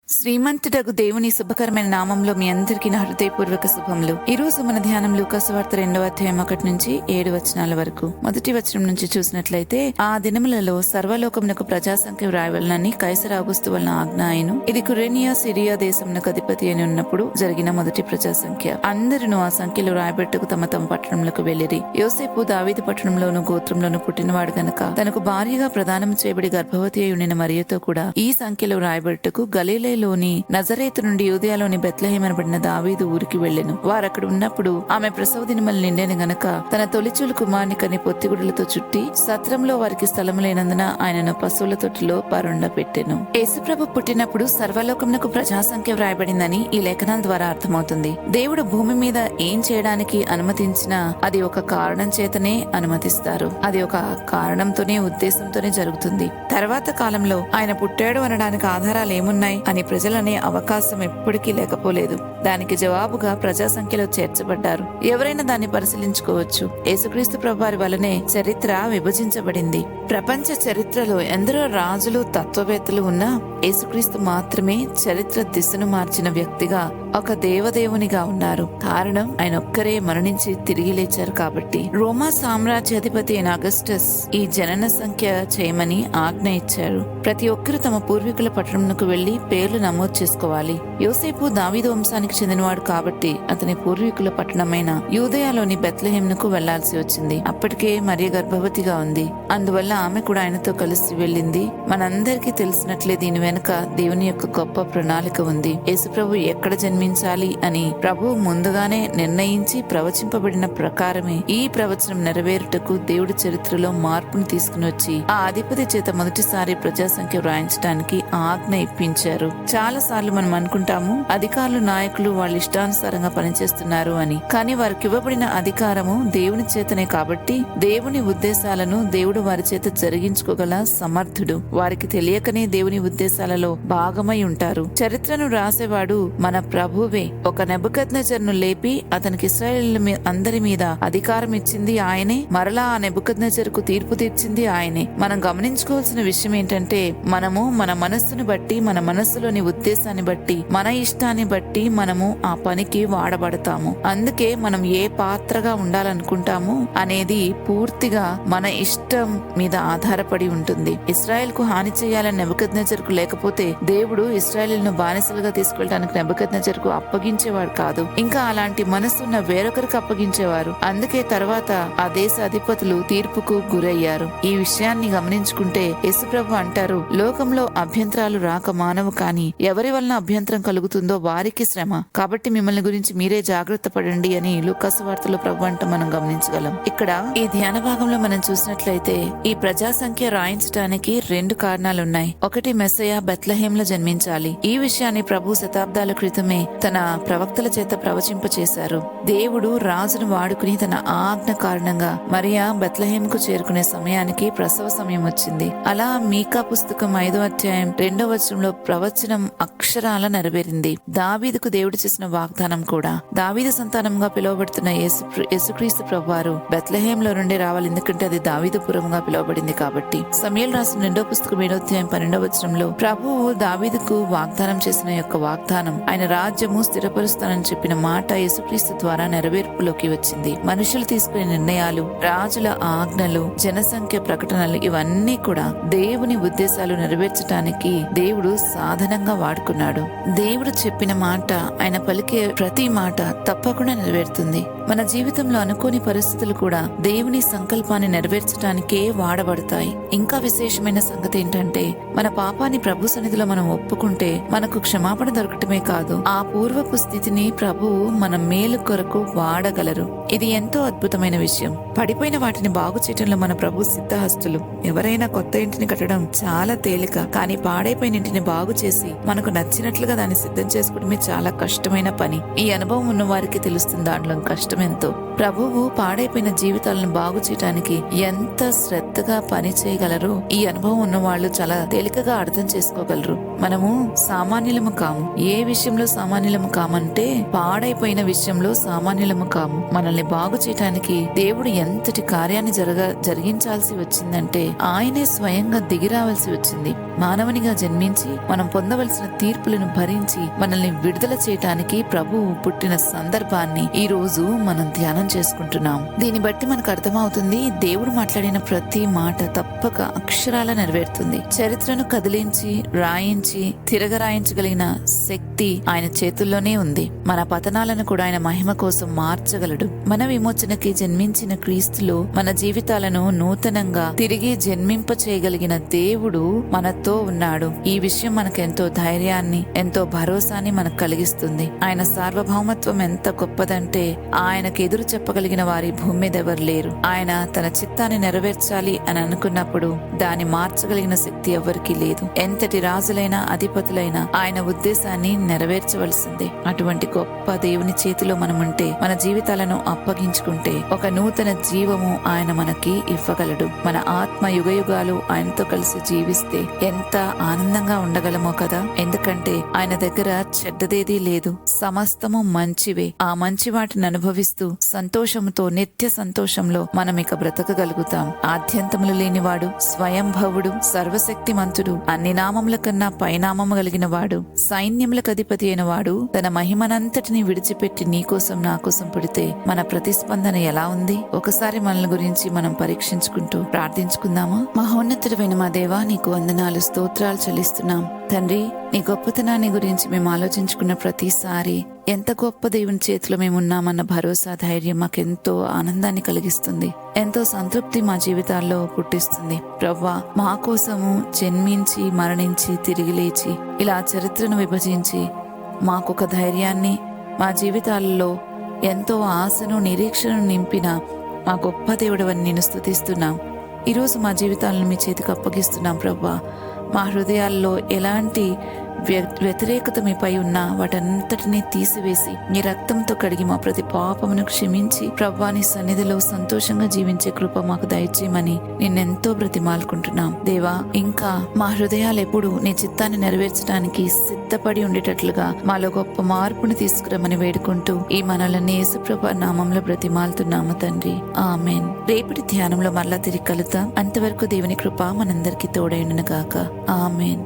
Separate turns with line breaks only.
శ్రీమంతుడగు దేవుని శుభకరమైన నామంలో మీ అందరికీ నా హృదయపూర్వక శుభములు. ఈ రోజు మన ధ్యానం లూకాసు వార్త 2వ అధ్యాయం 1 నుంచి 7 వచనాల వరకు. మొదటి వచనం నుంచి చూసినట్లయితే, ఆ దినములలో సర్వలోకమునకు ప్రజాసంఖ్య వ్రాయవలనని కైసర్ ఆగుస్తు వలన ఆజ్ఞ అయ్యెను. ఇది కురేనియా సిరియా దేశమునకు అధిపతి అని ఉన్నప్పుడు జరిగిన మొదటి ప్రజాసంఖ్య. అందరూ ఆ సంఖ్యలో రాయబెట్టుకు తమ తమ పట్టణములకు వెళ్లిరి. యోసేపు దావీదు పట్టణంలోను గోత్రంలోను పుట్టినవాడు గనక తనకు భార్యగా ప్రదానం చేయబడి గర్భవతి అయి ఉండిన మరియతో కూడా ఈ సంఖ్యలో రాయబెట్టుకు గలీలే లోని నజరేతు నుండి యూదయలోని బెత్లెహేము అనబడిన దావీదు ఊరికి వెళ్లెను. వారక్కడ ఉన్నప్పుడు ఆమె ప్రసవ దినములు నిండెను గనక తన తొలిచూలు కుమారుని కని పొత్తిగుడులతో చుట్టి సత్రంలో వారికి స్థలము లేనందున ఆయనను పశువుల తొట్టిలో పరుండ పెట్టెను. యేసుప్రభు పుట్టినప్పుడు సర్వలోకమునకు ప్రజాసంఖ్య వ్రాయబడిందని ఈ లేఖనాల ద్వారా అర్థమవుతుంది. దేవుడు భూమి మీద ఏం చేయడానికి అనుమతించినా అది ఒక కారణం చేతనే అనుమతిస్తారు. అది ఒక కారణంతోనే ఉద్దేశంతోనే జరుగుతుంది. తర్వాత కాలంలో ఆయన పుట్టాడు అనడానికి ఆధారాలు ఏమున్నాయి అని ప్రజలనే అవకాశం ఎప్పటికీ లేకపోలేదు. దానికి జవాబుగా ప్రజాసంఖ్యలో చేర్చబడ్డారు. ఎవరైనా దాన్ని పరిశీలించుకోవచ్చు. యేసుక్రీస్తు ప్రభువారి వలనే చరిత్ర విభజించబడింది. ప్రపంచ చరిత్రలో ఎందరో రాజులు, తత్వవేత్తలు ఉన్నా యేసుక్రీస్తు మాత్రమే చరిత్ర దిశను మార్చిన వ్యక్తిగా, ఒక దేవదేవునిగా ఉన్నారు. కారణం ఆయన ఒక్కరే మరణించి తిరిగి లేచారు కాబట్టి. రోమా సామ్రాజ్యాధిపతి అయిన అగస్టస్ ఈ జనన సంఖ్య చేయమని ఆజ్ఞ ఇచ్చారు. ప్రతి ఒక్కరూ తమ పూర్వీకుల పట్టణంకు వెళ్లి పేర్లు నమోదు చేసుకోవాలి. యోసేపు దావీదు వంశానికి చెందినవాడు కాబట్టి అతని పూర్వీకుల పట్టణమైన యూదయలోని బెత్లెహేమునకు వెళ్లాల్సి వచ్చింది. అప్పటికే మరియ గర్భవతిగా ఉంది. అందువల్ల ఆమె కూడా ఆయనతో కలిసి వెళ్ళింది. మనందరికీ తెలిసినట్లే దీని వెనుక దేవుని యొక్క గొప్ప ప్రణాళిక ఉంది. యేసుప్రభు ఎక్కడ జన్మించాలి అని ప్రభువు ముందుగానే నిర్ణయించి ప్రవచింపబడిన ప్రకారమే ఈ ప్రవచనం నెరవేరుటకు దేవుడి చరిత్రలో మార్పును తీసుకుని వచ్చి ఆ అధిపతి చేత మొదటిసారి ప్రజాసంఖ్య వ్రాయించడానికి ఆజ్ఞ ఇప్పించారు. చాలా సార్లు మనం అనుకుంటాము అధికారులు, నాయకులు వాళ్ళ ఇష్టానుసారంగా పనిచేస్తున్నారు అని. కానీ వారికి ఇవ్వబడిన అధికారము దేవుని చేతనే కాబట్టి దేవుని ఉద్దేశాలను దేవుడు వారి చేత జరిగించుకోగల సమర్థుడు. వారికి తెలియకనే దేవుని ఉద్దేశాలలో భాగమై ఉంటారు. చరిత్రను రాసేవాడు మన ప్రభువే. ఒక నెబుకద్నెజరును లేపి అతనికి ఇశ్రాయేలు అందరి మీద అధికారం ఇచ్చింది ఆయనే. మరలా ఆ నెబుకద్నెజరుకు తీర్పు తీర్చింది ఆయనే. మనం గమనించుకోవాల్సిన విషయం ఏంటంటే, మనము మన మనస్సును బట్టి, మన మనస్సులోని ఉద్దేశాన్ని బట్టి, మన ఇష్టాన్ని బట్టి మనము ఆ పనికి వాడబడతాము. అందుకే మనం ఏ పాత్రగా ఉండాలనుకుంటాము అనేది పూర్తిగా మన ఇష్టం మీద ఆధారపడి ఉంటుంది. ఇశ్రాయేల్ కు హాని చేయాలని నెబుకద్నెజరుకు లేకపోతే దేవుడు ఇశ్రాయేలును బానిసలుగా తీసుకెళ్ళడానికి నెబుకద్నెజరుకు అప్పగించేవాడు కాదు. ఇంకా అలాంటి మనసున్న వేరొకరికి అప్పగించేవారు. అందుకే తర్వాత ఆ దేశ అధిపతులు తీర్పుకు గురయ్యారు. ఈ విషయాన్ని గమనించుకుంటే యేసుప్రభు అంటారు, లోకంలో అభ్యంతరాలు రాక మానవు, కానీ ఎవరి వలన అభ్యంతరం కలుగుతుందో వారికి శ్రమ. కాబట్టి మిమ్మల్ని గురించి మీరే జాగ్రత్త పడండి అని లూకాసు వార్తలో ప్రభు అంట మనం గమనించగలం. ఇక్కడ ఈ ధ్యాన భాగంలో మనం చూసినట్లయితే ఈ ప్రజా సంఖ్య రాయించడానికి 2 కారణాలున్నాయి. ఒకటి, మెస్సయ్య బెత్లెహేంలో జన్మించాలి. ఈ విషయాన్ని ప్రభు శతాబ్దాల క్రితమే తన ప్రవక్తల చేత ప్రవచింప చేశారు. దేవుడు రాజును వాడుకుని తన ఆజ్ఞ కారణంగా మరియా బెత్లెహేంకు చేరుకునే సమయానికి ప్రసవ సమయం వచ్చింది. అలా మీకా పుస్తకం 5వ అధ్యాయం 2వ వచనంలో ప్రవచనం అక్షరాల నెరవేరింది. దావీదుకు దేవుడు చేసిన వాగ్దానం కూడా. దావీదు సంతానంగా పిలువబడుతున్న యేసుక్రీస్తు ప్రభువారు బెత్లెహేంలో నుండి రావాలి. ఎందుకంటే అది దావీదుపురంగా పిలువబడింది కాబట్టి. సమూయేలు రాసిన 2వ పుస్తకం 7వ అధ్యాయం 12వ వచనంలో ప్రభువు దావీదుకు వాగ్దానం చేసిన యొక్క వాగ్దానం, ఆయన రాజ్యము స్థిరపరుస్తానని చెప్పిన మాట యేసుక్రీస్తు ద్వారా నెరవేర్పులోకి వచ్చింది. మనుషులు తీసుకునే నిర్ణయాలు, రాజుల ఆజ్ఞలు, జనసంఖ్య ప్రకటనలు ఇవన్నీ కూడా దేవుని ఉద్దేశాలు నెరవేర్చడానికి దేవుడు సాధనంగా వాడుకున్నాడు. దేవుడు చెప్పిన మాట, ఆయన పలికే ప్రతి మాట తప్పకుండా నెరవేరుతుంది. మన జీవితంలో అనుకోని పరిస్థితులు కూడా దేవుని సంకల్పాన్ని నెరవేర్చడానికే వాడబడతాయి. ఇంకా విశేషమైన సంగతి ఏంటంటే, మన పాపాన్ని ప్రభు సన్నిధిలో మనం ఒప్పుకుంటే మనకు క్షమాపణ దొరకటమే కాదు, ఆ పూర్వపు స్థితిని ప్రభువు మన మేలు కొరకు వాడగలరు. ఇది ఎంతో అద్భుతమైన విషయం. పడిపోయిన వాటిని బాగు చేయటంలో మన ప్రభు సిద్ధహస్తులు. ఎవరైనా కొత్త ఇంటిని కట్టడం చాలా తేలిక, కానీ పాడైపోయిన ఇంటిని బాగు చేసి మనకు నచ్చినట్లుగా దాన్ని సిద్ధం చేసుకోవడమే చాలా కష్టమైన పని. ఈ అనుభవం ఉన్న వారికి తెలుస్తుంది దాంట్లో కష్టం ఎంతో. ప్రభువు పాడైపోయిన జీవితాలను బాగు చేయడానికి ఎంత శ్రద్ధగా పని చేయగలరు ఈ అనుభవం ఉన్న వాళ్ళు చాలా తేలికగా అర్థం చేసుకోగలరు. మనము సామాన్యులము కాము. ఏ విషయంలో సామాన్యులము కామంటే పాడైపోయిన విషయంలో సామాన్యులము కాము. మనల్ని బాగు చేయటానికి దేవుడు ఎంతటి కార్యాన్ని జరిగించాల్సి వచ్చిందంటే ఆయనే స్వయంగా దిగిరావాల్సి వచ్చింది. మానవునిగా జన్మించి మనం పొందవలసిన తీర్పులను భరించి మనల్ని విడుదల చేయటానికి ప్రభువు పుట్టిన సందర్భాన్ని ఈ రోజు మనం ధ్యానం చేసుకుంటున్నాం. దీన్ని బట్టి మనకు అర్థమవుతుంది, దేవుడు మాట్లాడిన ప్రతి మాట తప్పక అక్షరాల నెరవేరుతుంది. చరిత్రను కదిలించి రాయించి తిరగరాయించగలిగిన శక్తి ఆయన చేతుల్లోనే ఉంది. మన పతనాలను కూడా ఆయన మహిమ కోసం మార్చగలడు. మన విమోచనకి జన్మించిన క్రీస్తులో మన జీవితాలను నూతనంగా తిరిగి జన్మింప చేయగలిగిన దేవుడు మనతో ఉన్నాడు. ఈ విషయం మనకెంతో ధైర్యాన్ని, ఎంతో భరోసాని మనకు కలిగిస్తుంది. ఆయన సార్వభౌమత్వం ఎంత గొప్పదంటే ఆయనకు ఎదురు చెప్పగలిగిన వారి భూమి మీద ఎవరు లేరు. ఆయన తన చిత్తాన్ని నెరవేర్చాలి అని అనుకున్నప్పుడు దాన్ని మార్చగలిగిన శక్తి ఎవరికీ లేదు. ఎంతటి రాజులైనా అధిపతులైనా ఆయన ఉద్దేశాన్ని నెరవేర్చవలసిందే. అటువంటి గొప్ప దేవుని చేతిలో మనముంటే, మన జీవితాలను అప్పగించుకుంటే ఒక నూతన జీవము ఆయన మనకి ఇవ్వగలడు. మన ఆత్మ యుగయుగాలు ఆయనతో కలిసి జీవిస్తే ఎంత ఆనందంగా ఉండగలమో కదా. ఎందుకంటే ఆయన దగ్గర చెడ్డదేదీ లేదు, సమస్తము మంచివే. ఆ మంచి వాటిని అనుభవిస్తూ సంతోషముతో నిత్య సంతోషంలో మనం ఇక బ్రతకగలుగుతాం. ఆద్యంతములు లేనివాడు, స్వయంభవుడు, సర్వశక్తిమంతుడు, అన్ని నామముల కన్నా పైనామము కలిగిన వాడు, సైన్యములకు అధిపతి అయిన వాడు తన మహిమనంతటిని విడిచిపెట్టి నీకోసం నా కోసం పుడితే మన ప్రతిస్పందన ఎలా ఉంది? ఒకసారి మనల్ని గురించి మనం పరీక్షించుకుంటూ ప్రార్థించుకుందామా? మహోన్నతుడైన మా దేవా, నీకు వందనాలు, స్తోత్రాలు చెల్లిస్తున్నాం. తండ్రి, నీ గొప్పతనాన్ని గురించి మేము ఆలోచించుకున్న ప్రతిసారి ఎంత గొప్ప దేవుని చేతిలో మేమున్నామన్న భరోసా, ధైర్యం మాకెంతో ఆనందాన్ని కలిగిస్తుంది. ఎంతో సంతృప్తి మా జీవితాల్లో పుట్టిస్తుంది. ప్రవ్వా, మా కోసము జన్మించి మరణించి తిరిగి లేచి ఇలా చరిత్రను విభజించి మాకొక ధైర్యాన్ని, మా జీవితాల్లో ఎంతో ఆశను నిరీక్షణను నింపిన మా గొప్ప దేవుడవని నేను స్తుతిస్తున్నాం. ఈరోజు మా జీవితాలను మీ చేతికి అప్పగిస్తున్నాం ప్రవ్వా. మా హృదయాల్లో ఎలాంటి వ్యతిరేకత మీపై ఉన్నా వాటంతటినీ తీసివేసి నీ రక్తంతో కడిగి మా ప్రతి పాపమును క్షమించి ప్రవ్వా, నీ సన్నిధిలో సంతోషంగా జీవించే కృప మాకు దయచేయమని నిన్నెంతో బ్రతిమాలుకుంటున్నాం. దేవా, ఇంకా మా హృదయాలు ఎప్పుడు నీ చిత్తాన్ని నెరవేర్చడానికి సిద్ధపడి ఉండేటట్లుగా మాలో గొప్ప మార్పును తీసుకురమని వేడుకుంటూ ఈ మనల్ని యేసుప్రభు నామంలో బ్రతిమాలుతున్నాము తండ్రి. ఆమెన్. రేపటి ధ్యానంలో మరలా తిరిగి కలుద్దాం. అంతవరకు దేవుని కృప మనందరికీ తోడైండును గాక. ఆమెన్.